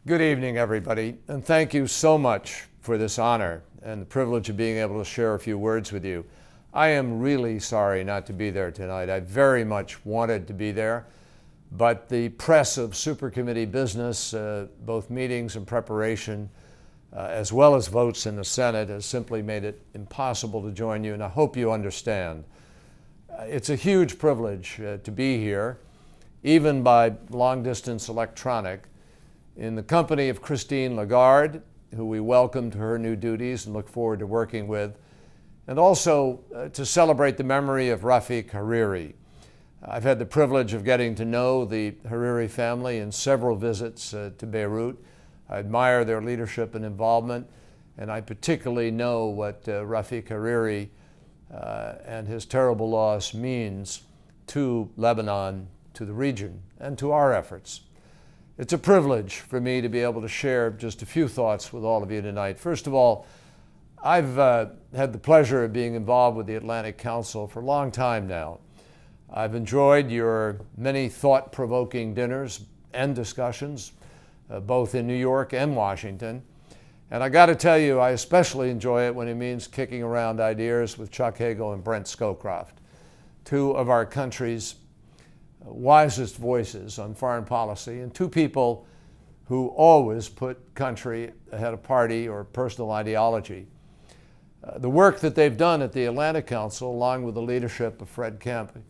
Good evening, everybody, and thank you so much for this honor and the privilege of being able to share a few words with you. I am really sorry not to be there tonight. I very much wanted to be there, but the press of supercommittee business, both meetings and preparation, as well as votes in the Senate, has simply made it impossible to join you, and I hope you understand. It's a huge privilege to be here, even by long-distance electronic, in the company of Christine Lagarde, who we welcome to her new duties and look forward to working with, and also to celebrate the memory of Rafiq Hariri. I've had the privilege of getting to know the Hariri family in several visits to Beirut. I admire their leadership and involvement, and I particularly know what Rafiq Hariri and his terrible loss means to Lebanon, to the region, and to our efforts. It's a privilege for me to be able to share just a few thoughts with all of you tonight. First of all, I've had the pleasure of being involved with the Atlantic Council for a long time now. I've enjoyed your many thought-provoking dinners and discussions, both in New York and Washington. And I got to tell you, I especially enjoy it when it means kicking around ideas with Chuck Hagel and Brent Scowcroft, two of our country's wisest voices on foreign policy, and two people who always put country ahead of party or personal ideology. The work that they've done at the Atlantic Council, along with the leadership of Fred Kemp,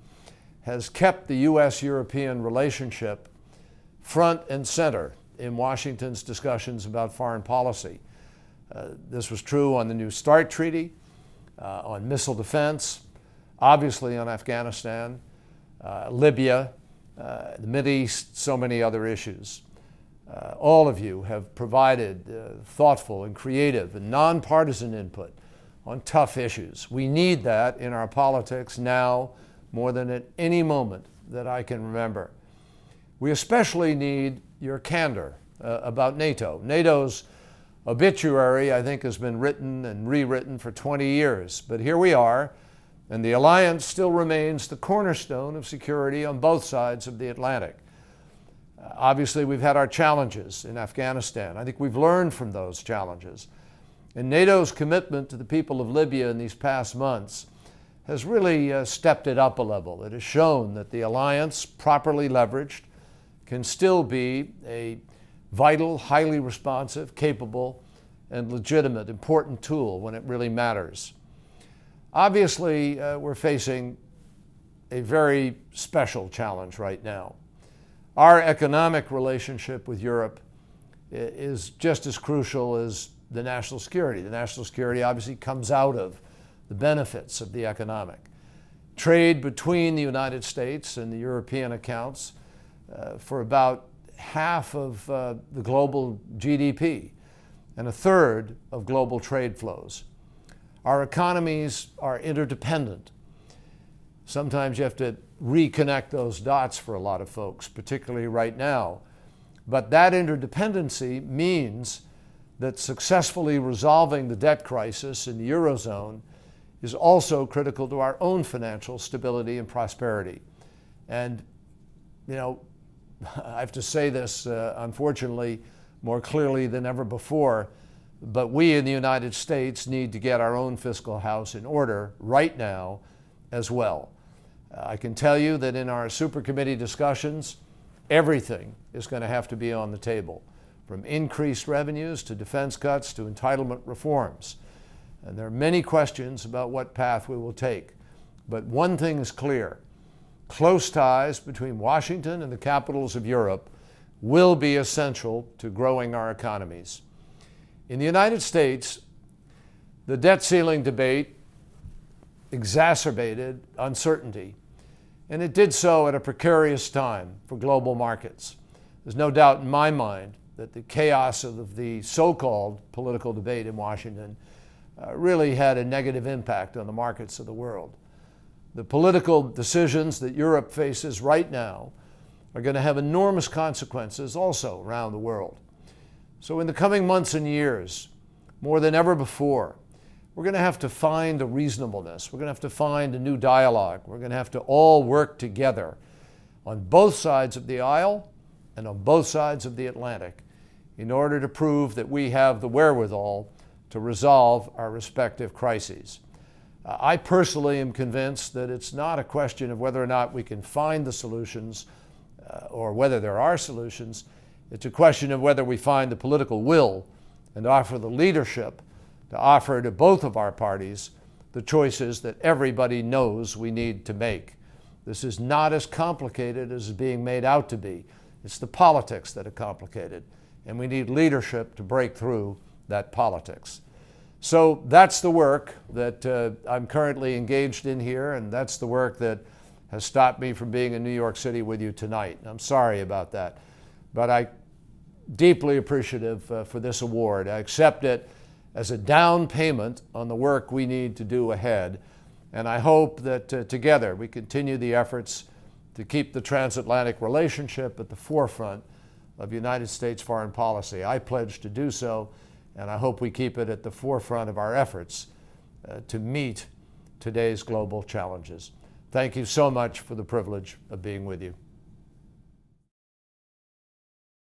has kept the U.S.-European relationship front and center in Washington's discussions about foreign policy. This was true on the New START Treaty, on missile defense, obviously on Afghanistan, Libya, the Mideast, so many other issues. All of you have provided thoughtful and creative and nonpartisan input on tough issues. We need that in our politics now more than at any moment that I can remember. We especially need your candor about NATO. NATO's obituary, I think, has been written and rewritten for 20 years, but here we are, and the alliance still remains the cornerstone of security on both sides of the Atlantic. Obviously, we've had our challenges in Afghanistan. I think we've learned from those challenges. And NATO's commitment to the people of Libya in these past months has really stepped it up a level. It has shown that the alliance, properly leveraged, can still be a vital, highly responsive, capable, and legitimate, important tool when it really matters. Obviously, we're facing a very special challenge right now. Our economic relationship with Europe is just as crucial as the national security. The national security obviously comes out of the benefits of the economic. Trade between the United States and the European accounts for about half of the global GDP and a third of global trade flows. Our economies are interdependent. Sometimes you have to reconnect those dots for a lot of folks, particularly right now. But that interdependency means that successfully resolving the debt crisis in the Eurozone is also critical to our own financial stability and prosperity. And, you know, I have to say this, unfortunately, more clearly than ever before, but we in the United States need to get our own fiscal house in order right now as well. I can tell you that in our supercommittee discussions, everything is going to have to be on the table, from increased revenues to defense cuts to entitlement reforms. And there are many questions about what path we will take. But one thing is clear: close ties between Washington and the capitals of Europe will be essential to growing our economies. In the United States, the debt ceiling debate exacerbated uncertainty, and it did so at a precarious time for global markets. There's no doubt in my mind that the chaos of the so-called political debate in Washington really had a negative impact on the markets of the world. The political decisions that Europe faces right now are going to have enormous consequences also around the world. So in the coming months and years, more than ever before, we're going to have to find a reasonableness. We're going to have to find a new dialogue. We're going to have to all work together on both sides of the aisle and on both sides of the Atlantic in order to prove that we have the wherewithal to resolve our respective crises. I personally am convinced that it's not a question of whether or not we can find the solutions or whether there are solutions. It's a question of whether we find the political will and offer the leadership to offer to both of our parties the choices that everybody knows we need to make. This is not as complicated as it's being made out to be. It's the politics that are complicated, and we need leadership to break through that politics. So that's the work that I'm currently engaged in here, and that's the work that has stopped me from being in New York City with you tonight. I'm sorry about that, but I'm deeply appreciative for this award. I accept it as a down payment on the work we need to do ahead, and I hope that together we continue the efforts to keep the transatlantic relationship at the forefront of United States foreign policy. I pledge to do so, and I hope we keep it at the forefront of our efforts to meet today's global challenges. Thank you so much for the privilege of being with you.